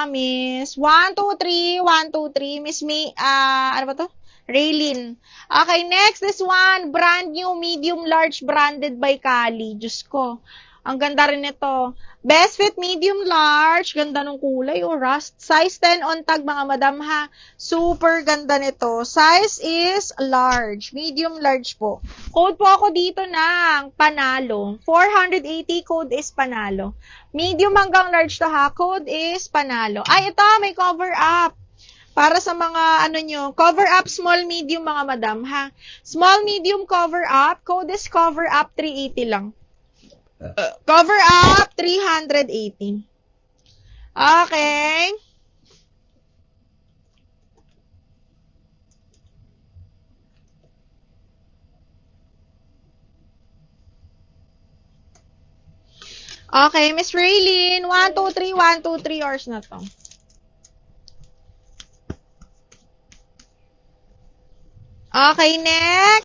Miss 1, 2, 3, 1, 2, 3. Miss May, ano ba to? Raylin. Okay, next, this one, brand new, medium, large, branded by Kali. Diyos ko. Ang ganda rin nito. Best fit, medium, large. Ganda ng kulay, rust. Size 10 on tag, mga madam, ha. Super ganda nito. Size is large. Medium, large po. Code po ako dito ng panalo. 480, code is panalo. Medium hanggang large to, ha. Code is panalo. Ay, ito, may cover up. Para sa mga, cover up, small, medium, mga madam, ha. Small, medium, cover up. Code is cover up, 380 lang. Cover up, 380. Okay. Okay, Miss Raylin. 1, 2, 3, 1, 2, 3 hours na to. Okay, next.